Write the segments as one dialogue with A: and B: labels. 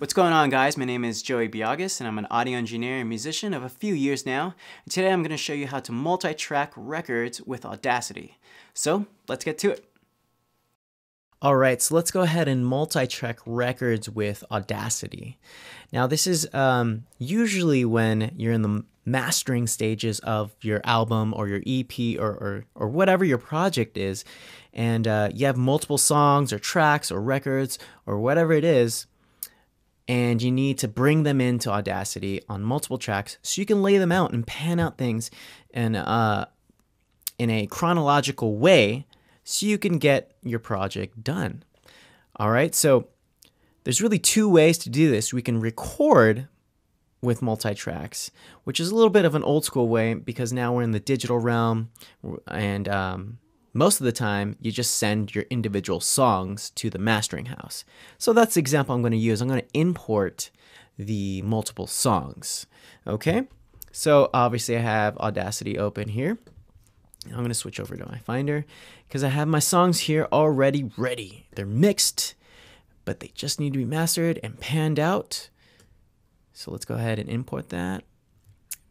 A: What's going on, guys? My name is Joey Biagas and I'm an audio engineer and musician of a few years now. And today I'm going to show you how to multi-track records with Audacity. So let's get to it. Alright, so let's go ahead and multi-track records with Audacity. Now this is usually when you're in the mastering stages of your album or your EP or whatever your project is, and you have multiple songs or tracks or records or whatever it is, and you need to bring them into Audacity on multiple tracks so you can lay them out and pan out things in a chronological way so you can get your project done. All right, so there's really two ways to do this. We can record with multi-tracks, which is a little bit of an old school way because now we're in the digital realm, and most of the time you just send your individual songs to the mastering house. So that's the example I'm going to use. I'm going to import the multiple songs. Okay, so obviously I have Audacity open here. I'm going to switch over to my Finder because I have my songs here already ready. They're mixed, but they just need to be mastered and panned out. So let's go ahead and import that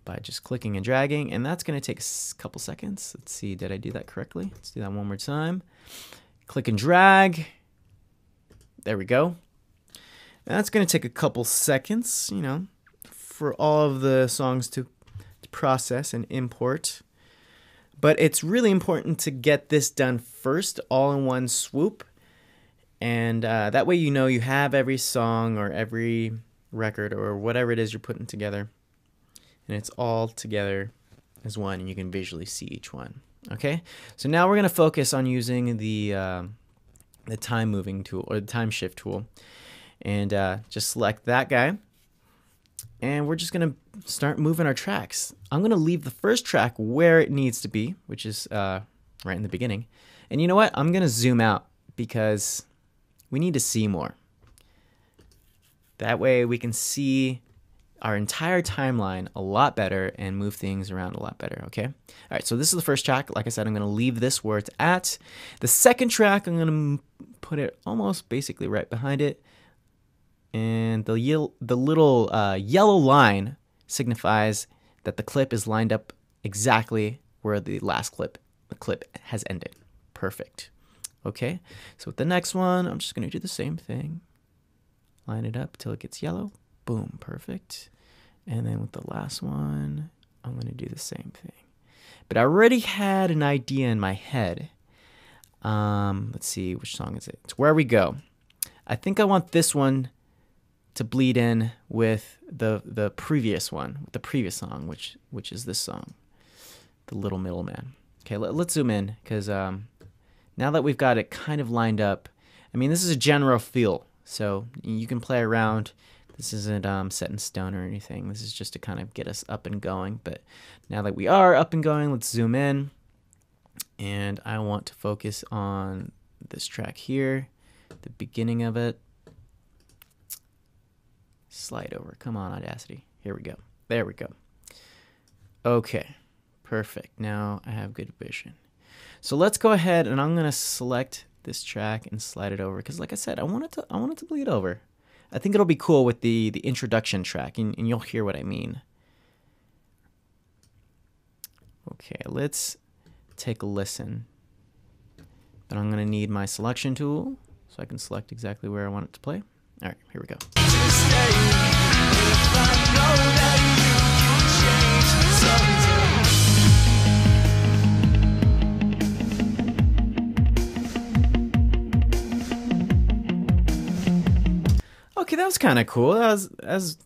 A: by just clicking and dragging, and that's going to take a couple seconds. Let's see, did I do that correctly? Let's do that one more time. Click and drag. There we go. And that's going to take a couple seconds, you know, for all of the songs to process and import. But it's really important to get this done first, all in one swoop. And that way you know you have every song or every record or whatever it is you're putting together. And it's all together as one, and you can visually see each one. Okay? So now we're going to focus on using the time moving tool or the time shift tool. And just select that guy. And we're just going to start moving our tracks. I'm going to leave the first track where it needs to be, which is right in the beginning. And you know what? I'm going to zoom out because we need to see more. That way we can see our entire timeline a lot better and move things around a lot better, okay? All right, so this is the first track. Like I said, I'm going to leave this where it's at. The second track, I'm going to put it almost basically right behind it. And the little yellow line signifies that the clip is lined up exactly where the clip has ended. Perfect. Okay, so with the next one, I'm just going to do the same thing. Line it up till it gets yellow. Boom, perfect. And then with the last one, I'm going to do the same thing. But I already had an idea in my head. Let's see, which song is it? It's Where We Go. I think I want this one to bleed in with the previous one, with the previous song, which is this song, The Little Middleman. Okay, let's zoom in because now that we've got it kind of lined up, I mean, this is a general feel, so you can play around. This isn't set in stone or anything. This is just to kind of get us up and going. But now that we are up and going, let's zoom in. And I want to focus on this track here, the beginning of it. Slide over. Come on, Audacity. Here we go. There we go. Okay, perfect. Now I have good vision. So let's go ahead and I'm going to select this track and slide it over because, like I said, I want it to bleed over. I think it'll be cool with the introduction track, and you'll hear what I mean. Okay, let's take a listen. But I'm going to need my selection tool so I can select exactly where I want it to play. All right, here we go. Okay, that was kind of cool. That was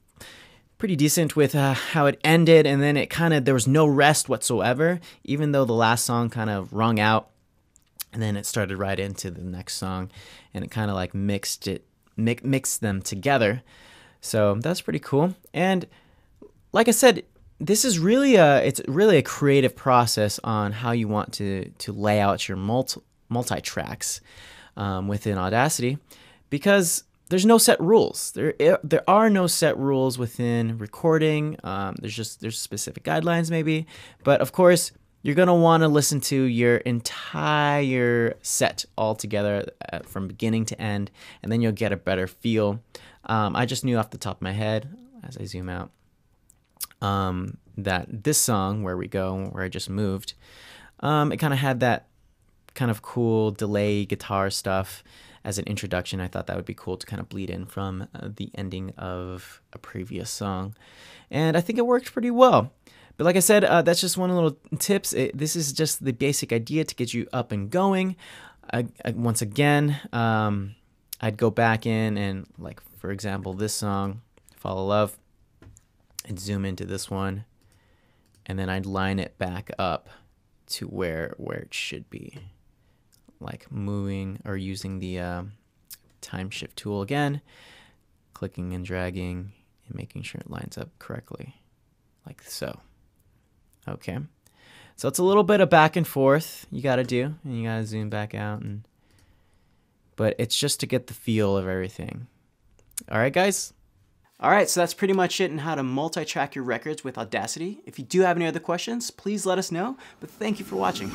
A: pretty decent with how it ended, and then there was no rest whatsoever, even though the last song kind of rung out, and then it started right into the next song, and it kind of like mixed them together. So that's pretty cool. And like I said, this is really it's really a creative process on how you want to lay out your multi-tracks within Audacity, because there's no set rules. There are no set rules within recording. There's specific guidelines maybe, but of course you're going to want to listen to your entire set all together from beginning to end, and then you'll get a better feel. I just knew off the top of my head, as I zoom out, that this song, Where We Go, where I just moved, it kind of had that kind of cool delay guitar stuff as an introduction. I thought that would be cool to kind of bleed in from the ending of a previous song. And I think it worked pretty well. But like I said, that's just one little tips. This is just the basic idea to get you up and going. Once again, I'd go back in and, like, for example, this song, Follow Love, I'd zoom into this one, and then I'd line it back up to where it should be. Like moving or using the time shift tool again, clicking and dragging and making sure it lines up correctly, like so. Okay, so it's a little bit of back and forth you got to do, and you got to zoom back out, but it's just to get the feel of everything. All right, guys. All right, so that's pretty much it on how to multi-track your records with Audacity. If you do have any other questions, please let us know. But thank you for watching.